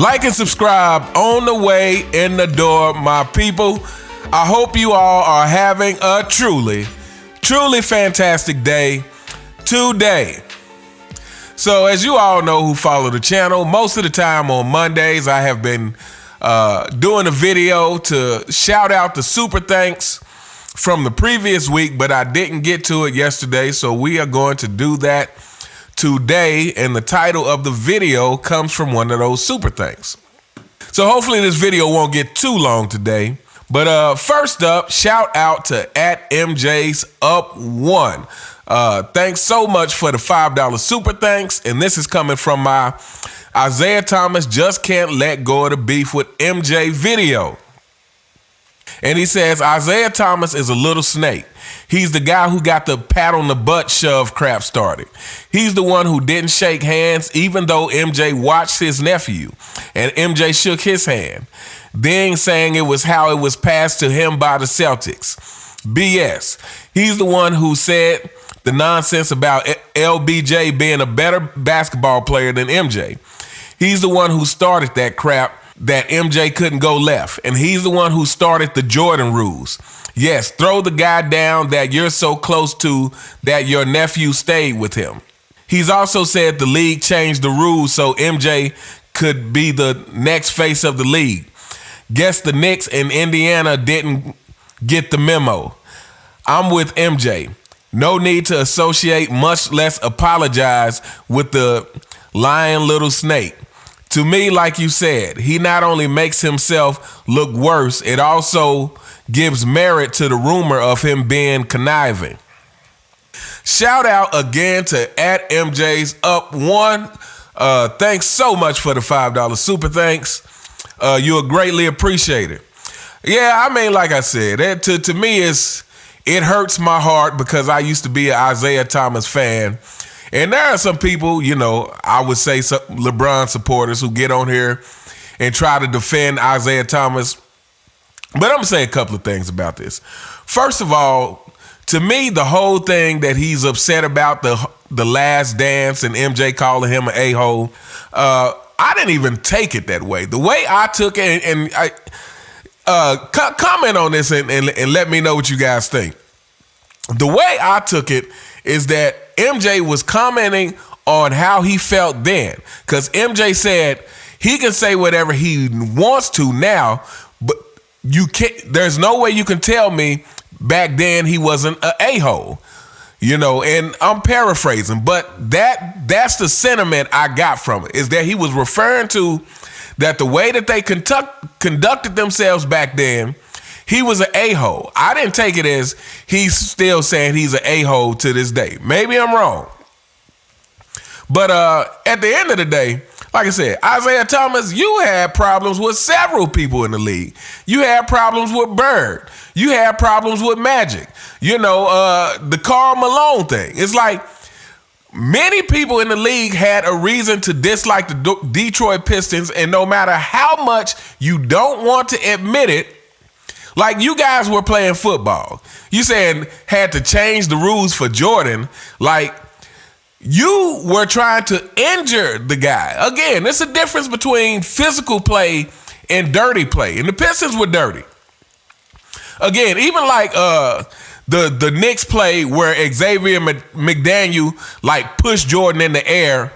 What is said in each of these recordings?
Like and subscribe on the way in the door, my people. I hope you all are having a truly fantastic day today. So as you all know who follow the channel, most of the time on Mondays, I have been doing a video to shout out the super thanks from the previous week, but I didn't get to it yesterday. So we are going to do that today, and the title of the video comes from one of those super thanks. So hopefully this video won't get too long today. But first up, shout out to @MJ's Up One. Thanks so much for the $5 super thanks. And this is coming from my Isiah Thomas Just Can't Let Go of the Beef with MJ video. And he says, Isiah Thomas is a little snake. He's the guy who got the pat on the butt shove crap started. He's the one who didn't shake hands, even though MJ watched his nephew and MJ shook his hand. Then saying it was how it was passed to him by the Celtics. BS. He's the one who said the nonsense about LBJ being a better basketball player than MJ. He's the one who started that crap that MJ couldn't go left. And he's the one who started the Jordan rules. Yes, throw the guy down that you're so close to that your nephew stayed with him. He's also said the league changed the rules so MJ could be the next face of the league. Guess the Knicks and Indiana didn't get the memo. I'm with MJ. No need to associate, much less apologize with the lying little snake. To me, like you said, he not only makes himself look worse, it also gives merit to the rumor of him being conniving. Shout out again to @MJ's Up One. Thanks so much for the $5 super thanks. You are greatly appreciated. Yeah, I mean, like I said, to me, it hurts my heart because I used to be an Isiah Thomas fan. And there are some people, you know, I would say some LeBron supporters who get on here and try to defend Isiah Thomas. But I'm going to say a couple of things about this. First of all, to me, the whole thing that he's upset about, the last dance and MJ calling him an a-hole, I didn't even take it that way. The way I took it, and I comment on this and let me know what you guys think. The way I took it is that MJ was commenting on how he felt then. Because MJ said he can say whatever he wants to now, but you can't. There's no way you can tell me back then he wasn't an a-hole. You know, and I'm paraphrasing, but that's the sentiment I got from it, is that he was referring to that the way that they conducted themselves back then, he was an a-hole. I didn't take it as he's still saying he's an a-hole to this day. Maybe I'm wrong. But at the end of the day, like I said, Isiah Thomas, you had problems with several people in the league. You had problems with Bird. You had problems with Magic. You know, the Karl Malone thing. It's like many people in the league had a reason to dislike the Detroit Pistons, and no matter how much you don't want to admit it, like you guys were playing football. You saying had to change the rules for Jordan. Like you were trying to injure the guy. Again, there's a difference between physical play and dirty play. And the Pistons were dirty. Again, even like the Knicks play where Xavier McDaniel like pushed Jordan in the air.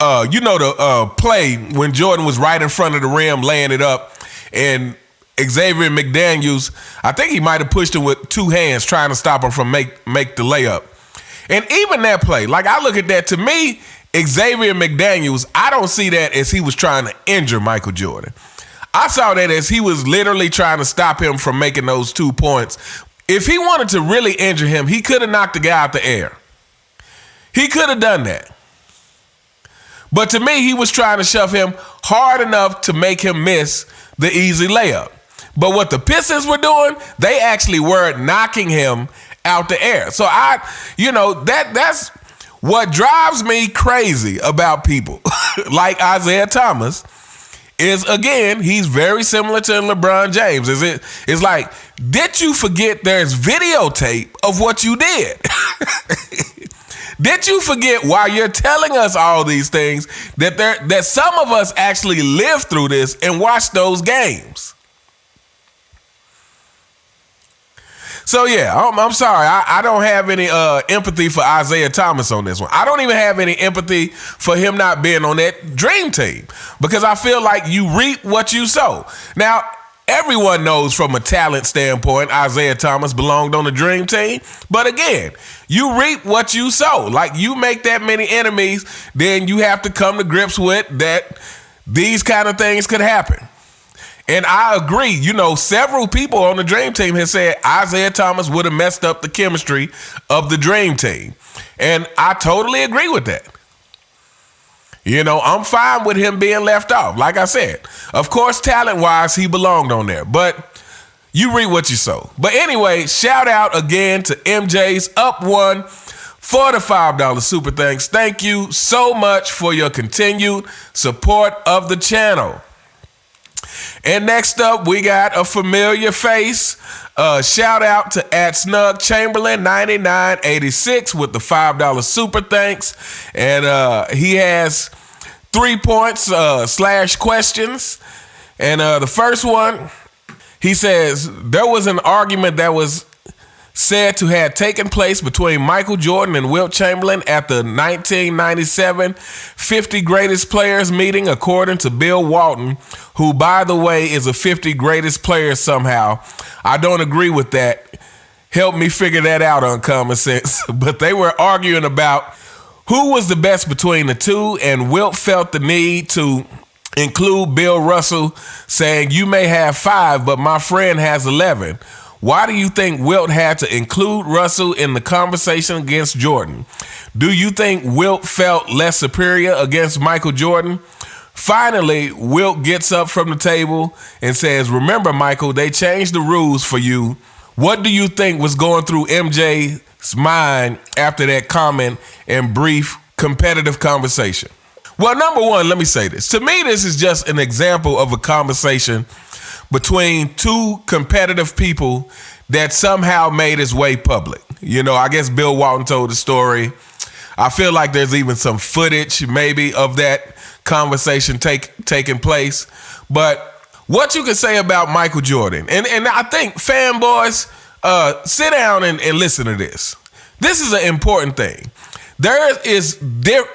You know the play when Jordan was right in front of the rim laying it up, and Xavier McDaniels, I think he might have pushed him with two hands trying to stop him from make the layup. And even that play, like I look at that, to me, Xavier McDaniels, I don't see that as he was trying to injure Michael Jordan. I saw that as he was literally trying to stop him from making those 2 points. If he wanted to really injure him, he could have knocked the guy out the air. He could have done that. But to me, he was trying to shove him hard enough to make him miss the easy layup. But what the Pistons were doing, they actually were knocking him out the air. So that's what drives me crazy about people like Isiah Thomas is, again, he's very similar to LeBron James. It's like, did you forget there's videotape of what you did? Did you forget while you're telling us all these things that some of us actually lived through this and watched those games? So yeah, I'm sorry. I don't have any empathy for Isiah Thomas on this one. I don't even have any empathy for him not being on that dream team because I feel like you reap what you sow. Now, everyone knows from a talent standpoint, Isiah Thomas belonged on the dream team. But again, you reap what you sow. Like you make that many enemies, then you have to come to grips with that these kind of things could happen. And I agree, several people on the dream team have said Isiah Thomas would have messed up the chemistry of the dream team. And I totally agree with that. I'm fine with him being left off. Like I said, of course, talent-wise, he belonged on there. But you read what you sow. But anyway, shout out again to MJ's Up One for the $5 super thanks. Thank you so much for your continued support of the channel. And next up, we got a familiar face. Shout out to @Snug Chamberlain 9986 with the $5 super thanks. And he has 3 points / questions. And the first one, he says, there was an argument that was said to have taken place between Michael Jordan and Wilt Chamberlain at the 1997 50 Greatest Players meeting, according to Bill Walton, who, by the way, is a 50 Greatest Player somehow. I don't agree with that. Help me figure that out on Common Sense. But they were arguing about who was the best between the two, and Wilt felt the need to include Bill Russell, saying, "You may have 5, but my friend has 11. Why do you think Wilt had to include Russell in the conversation against Jordan? Do you think Wilt felt less superior against Michael Jordan?" Finally, Wilt gets up from the table and says, "Remember, Michael, they changed the rules for you." What do you think was going through MJ's mind after that comment and brief competitive conversation? Well, number one, let me say this. To me, this is just an example of a conversation between two competitive people that somehow made its way public. I guess Bill Walton told the story. I feel like there's even some footage maybe of that conversation taking place. But what you can say about Michael Jordan, and I think fanboys, sit down and listen to this. This is an important thing. There is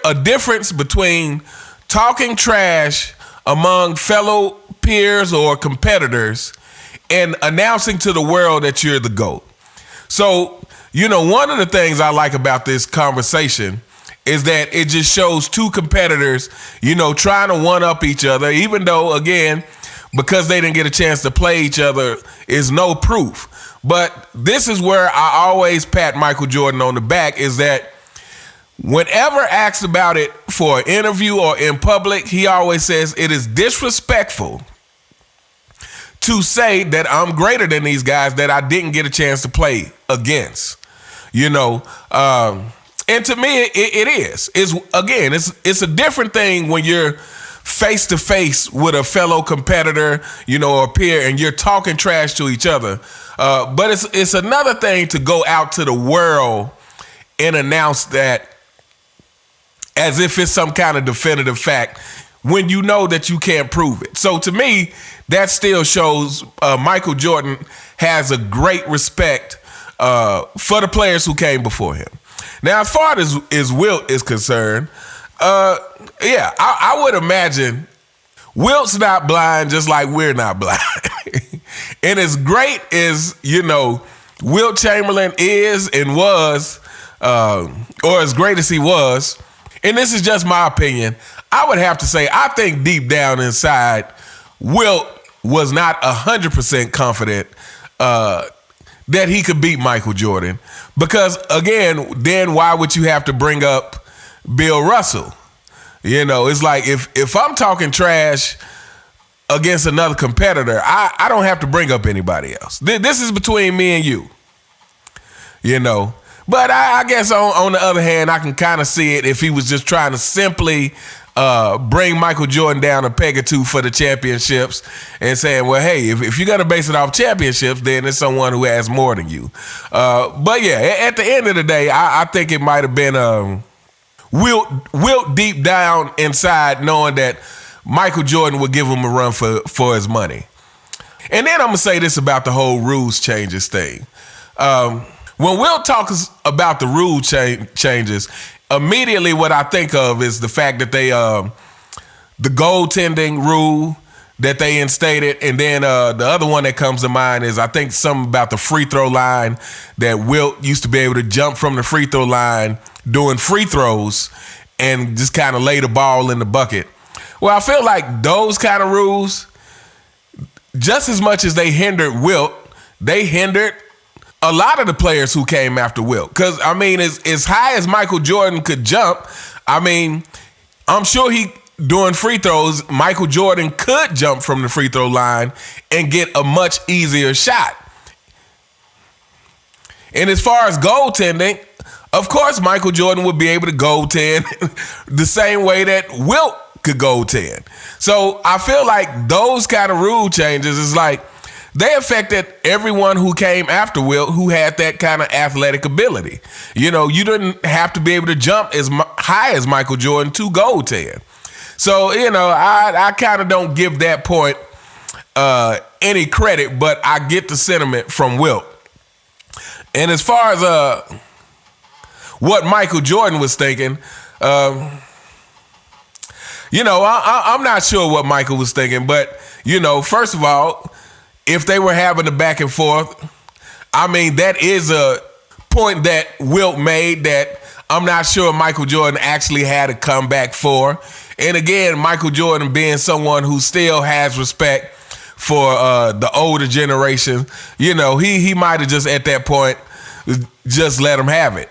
a difference between talking trash among fellow peers or competitors and announcing to the world that you're the GOAT. So, one of the things I like about this conversation is that it just shows two competitors, trying to one-up each other, even though, again, because they didn't get a chance to play each other is no proof. But this is where I always pat Michael Jordan on the back, is that whenever asked about it for an interview or in public, he always says it is disrespectful to say that I'm greater than these guys that I didn't get a chance to play against. And to me, it is. It's a different thing when you're face to face with a fellow competitor, or peer, and you're talking trash to each other. But it's another thing to go out to the world and announce that as if it's some kind of definitive fact when you know that you can't prove it. So to me, that still shows Michael Jordan has a great respect for the players who came before him. Now, as far as Wilt is concerned, I would imagine Wilt's not blind just like we're not blind. And as great as, Wilt Chamberlain is and was, or as great as he was, and this is just my opinion, I would have to say I think deep down inside, Wilt was not 100% confident that he could beat Michael Jordan. Because, again, then why would you have to bring up Bill Russell? It's like if I'm talking trash against another competitor, I don't have to bring up anybody else. This is between me and you. But I guess on the other hand, I can kind of see it if he was just trying to simply bring Michael Jordan down a peg or two for the championships and saying, well, hey, if you're going to base it off championships, then it's someone who has more than you. But yeah, at the end of the day, I think it might have been Wilt deep down inside knowing that Michael Jordan would give him a run for his money. And then I'm going to say this about the whole rules changes thing. When Wilt talks about the rule changes, immediately what I think of is the fact that they, the goaltending rule that they instated, and then the other one that comes to mind is I think something about the free throw line, that Wilt used to be able to jump from the free throw line doing free throws and just kind of lay the ball in the bucket. Well, I feel like those kind of rules, just as much as they hindered Wilt, they hindered a lot of the players who came after Wilt. Because, I mean, as high as Michael Jordan could jump, I mean, I'm sure doing free throws, Michael Jordan could jump from the free throw line and get a much easier shot. And as far as goaltending, of course, Michael Jordan would be able to goaltend the same way that Wilt could goaltend. So I feel like those kind of rule changes is like, they affected everyone who came after Wilt who had that kind of athletic ability. You know, you didn't have to be able to jump as high as Michael Jordan to goaltend. So, you know, I kind of don't give that point any credit, but I get the sentiment from Wilt. And as far as what Michael Jordan was thinking, you know, I'm not sure what Michael was thinking, but, you know, first of all, if they were having a back and forth, I mean, that is a point that Wilt made that I'm not sure Michael Jordan actually had a comeback for. And again, Michael Jordan being someone who still has respect for the older generation, you know, he might have just at that point just let him have it.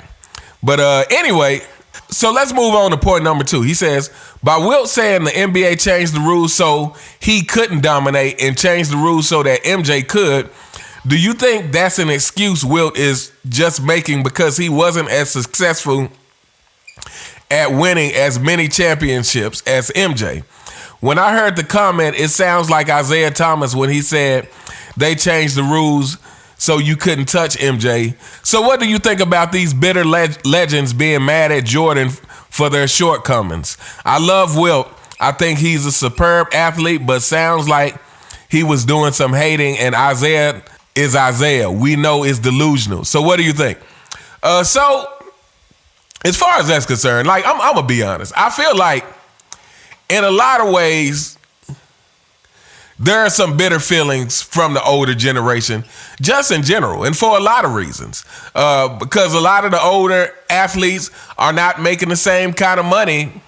But anyway, so let's move on to point number 2. He says, by Wilt saying the NBA changed the rules so he couldn't dominate and changed the rules so that MJ could, do you think that's an excuse Wilt is just making because he wasn't as successful at winning as many championships as MJ? When I heard the comment, it sounds like Isiah Thomas when he said they changed the rules so you couldn't touch MJ. So what do you think about these bitter legends being mad at Jordan for their shortcomings? I love Wilt. I think he's a superb athlete, but sounds like he was doing some hating, and Isiah is Isiah. We know it's delusional. So what do you think? So as far as that's concerned, like I'm gonna be honest. I feel like in a lot of ways, there are some bitter feelings from the older generation, just in general, and for a lot of reasons. Because a lot of the older athletes are not making the same kind of money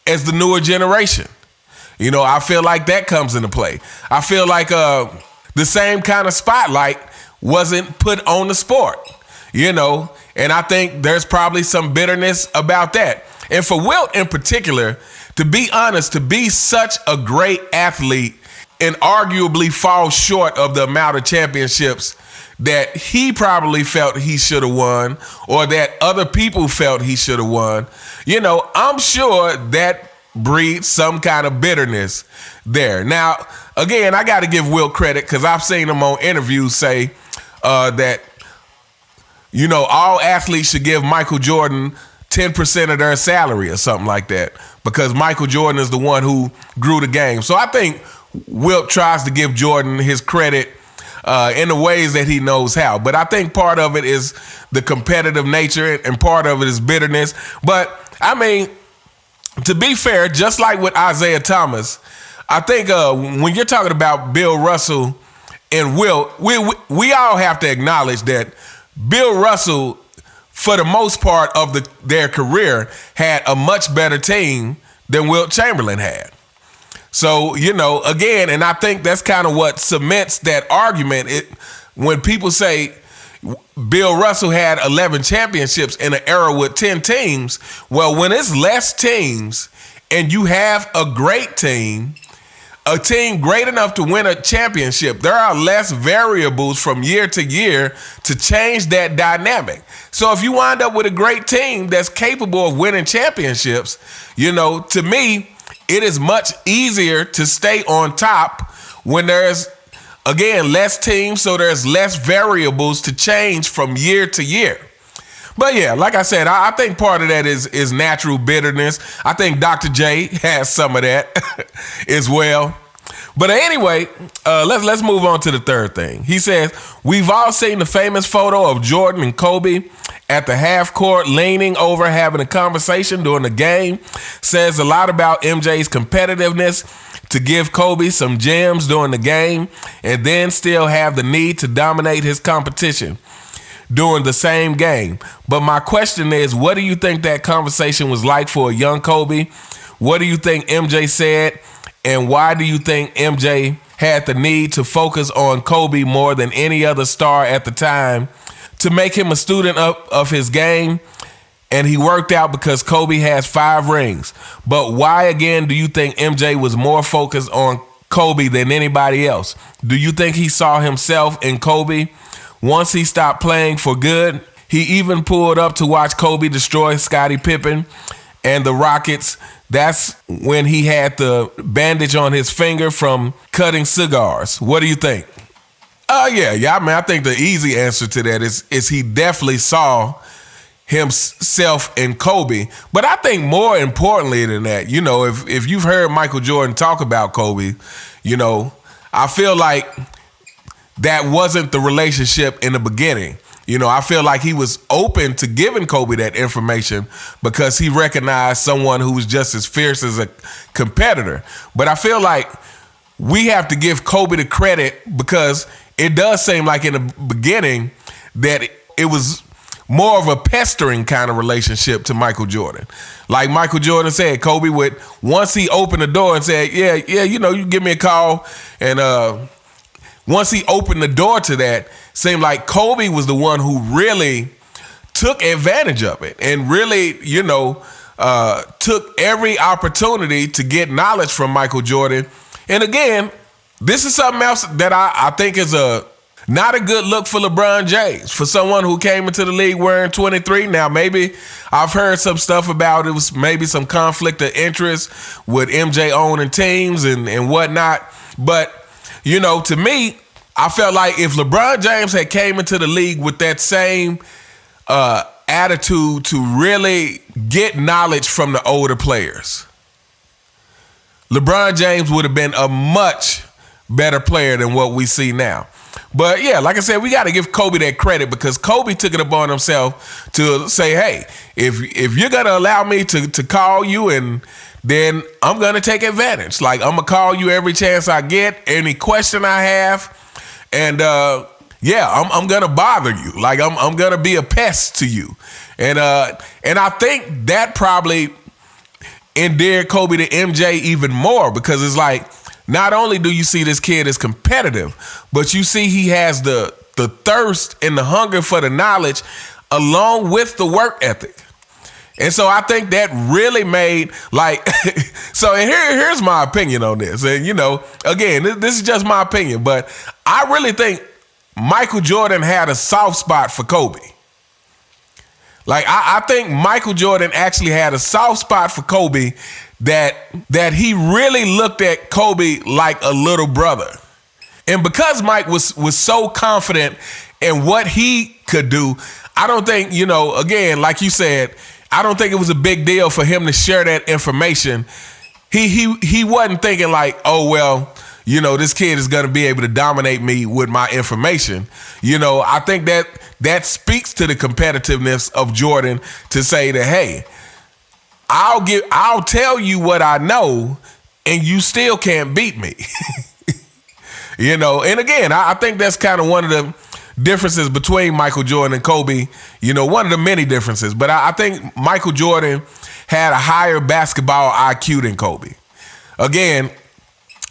as the newer generation. You know, I feel like that comes into play. I feel like the same kind of spotlight wasn't put on the sport, you know, and I think there's probably some bitterness about that. And for Wilt in particular, to be honest, to be such a great athlete and arguably fall short of the amount of championships that he probably felt he should have won or that other people felt he should have won, you know, I'm sure that breeds some kind of bitterness there. Now, again, I got to give Wilt credit because I've seen him on interviews say that, you know, all athletes should give Michael Jordan 10% of their salary or something like that because Michael Jordan is the one who grew the game. So I think Wilt tries to give Jordan his credit in the ways that he knows how. But I think part of it is the competitive nature and part of it is bitterness. But, I mean, to be fair, just like with Isiah Thomas, I think when you're talking about Bill Russell and Wilt, we all have to acknowledge that Bill Russell, for the most part of their career, had a much better team than Wilt Chamberlain had. So, you know, again, and I think that's kind of what cements that argument. When people say Bill Russell had 11 championships in an era with 10 teams, well, when it's less teams and you have a great team, a team great enough to win a championship, there are less variables from year to year to change that dynamic. So if you wind up with a great team that's capable of winning championships, to me, it is much easier to stay on top when there's, again, less teams, so there's less variables to change from year to year. But yeah, like I said, I think part of that is natural bitterness. I think Dr. J has some of that as well. But anyway, let's move on to the third thing. He says, we've all seen the famous photo of Jordan and Kobe at the half court leaning over having a conversation during the game. Says a lot about MJ's competitiveness to give Kobe some gems during the game and then still have the need to dominate his competition during the same game. But my question is, what do you think that conversation was like for a young Kobe? What do you think MJ said? And why do you think MJ had the need to focus on Kobe more than any other star at the time to make him a student of his game? And he worked out because Kobe has 5 rings. But why, again, do you think MJ was more focused on Kobe than anybody else? Do you think he saw himself in Kobe once he stopped playing for good? He even pulled up to watch Kobe destroy Scottie Pippen and the Rockets. That's when he had the bandage on his finger from cutting cigars. What do you think? Yeah. I mean, I think the easy answer to that is he definitely saw himself in Kobe. But I think more importantly than that, if you've heard Michael Jordan talk about Kobe, I feel like that wasn't the relationship in the beginning. I feel like he was open to giving Kobe that information because he recognized someone who was just as fierce as a competitor. But I feel like we have to give Kobe the credit because it does seem like in the beginning that it was more of a pestering kind of relationship to Michael Jordan. Like Michael Jordan said, Kobe would, once he opened the door and said, yeah, you give me a call. And once he opened the door to that, seemed like Kobe was the one who really took advantage of it and really, took every opportunity to get knowledge from Michael Jordan. And again, this is something else that I think is not a good look for LeBron James, for someone who came into the league wearing 23. Now, maybe I've heard some stuff about it was maybe some conflict of interest with MJ owning teams and whatnot. But, to me, I felt like if LeBron James had came into the league with that same attitude to really get knowledge from the older players, LeBron James would have been a much better player than what we see now. But yeah, like I said, we got to give Kobe that credit because Kobe took it upon himself to say, hey, if you're going to allow me to call you, and then I'm going to take advantage. Like, I'm going to call you every chance I get, any question I have. And I'm going to bother you. Like, I'm going to be a pest to you. And I think that probably endeared Kobe to MJ even more because it's like, not only do you see this kid as competitive, but you see he has the thirst and the hunger for the knowledge along with the work ethic. And so I think that really made so and here's my opinion on this. And, again, this is just my opinion, but I really think Michael Jordan had a soft spot for Kobe. Like, I think Michael Jordan actually had a soft spot for Kobe that he really looked at Kobe like a little brother. And because Mike was so confident in what he could do, I don't think, again, like you said, I don't think it was a big deal for him to share that information. He wasn't thinking like, oh, well, this kid is going to be able to dominate me with my information. I think that speaks to the competitiveness of Jordan to say that, hey, I'll tell you what I know and you still can't beat me. And again, I think that's kind of one of the differences between Michael Jordan and Kobe, one of the many differences. But I think Michael Jordan had a higher basketball IQ than Kobe. Again,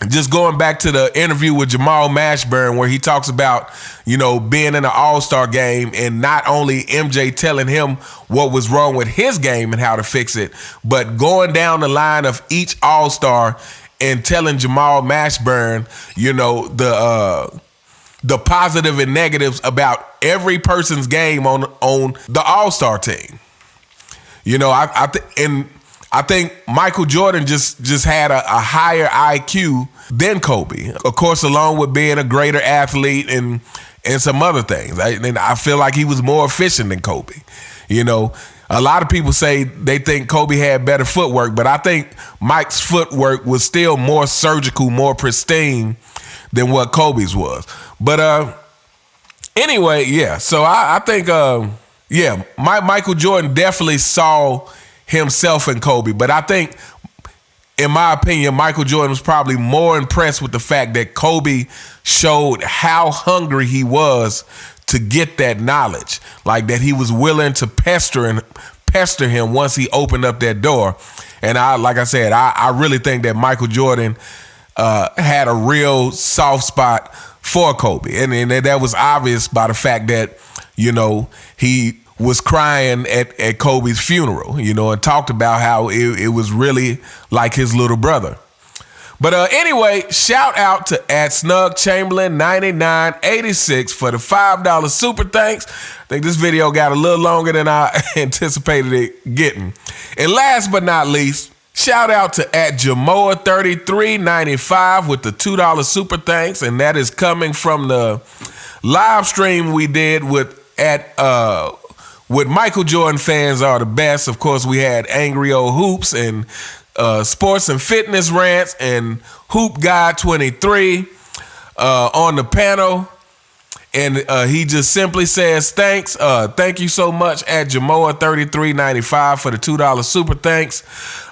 just going back to the interview with Jamal Mashburn where he talks about, being in an all-star game and not only MJ telling him what was wrong with his game and how to fix it, but going down the line of each all-star and telling Jamal Mashburn, you know, the positive and negatives about every person's game on the All-Star team. You know, I think Michael Jordan just had a higher IQ than Kobe. Of course, along with being a greater athlete and some other things. I feel like he was more efficient than Kobe. You know, a lot of people say they think Kobe had better footwork, but I think Mike's footwork was still more surgical, more pristine than what Kobe's was. But anyway, yeah. So I think, Michael Jordan definitely saw himself in Kobe. But I think, in my opinion, Michael Jordan was probably more impressed with the fact that Kobe showed how hungry he was to get that knowledge, like that he was willing to pester him once he opened up that door. And I really think that Michael Jordan had a real soft spot for Kobe, and that was obvious by the fact that, you know, he was crying at Kobe's funeral, you know, and talked about how it was really like his little brother. But anyway, shout out to @SnugChamberlain9986 for the $5 super thanks. I think this video got a little longer than I anticipated it getting. And last but not least, shout out to @Jamoa3395 with the $2 super thanks. And that is coming from the live stream we did with Michael Jordan Fans Are the Best. Of course, we had Angry Old Hoops and Sports and Fitness Rants and Hoop Guy 23 on the panel. And he just simply says, thanks. Thank you so much @Jamoa3395 for the $2 super thanks.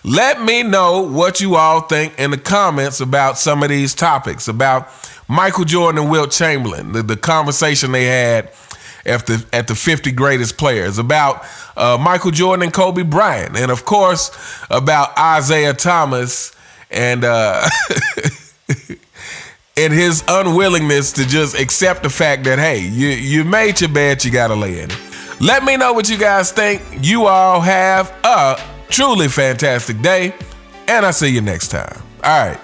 Let me know what you all think in the comments about some of these topics, about Michael Jordan and Wilt Chamberlain, the conversation they had at the 50 greatest players, about Michael Jordan and Kobe Bryant, and of course about Isiah Thomas and and his unwillingness to just accept the fact that, hey, you made your bed, you gotta lay in it. Let me know what you guys think. You all have a truly fantastic day, and I'll see you next time. All right.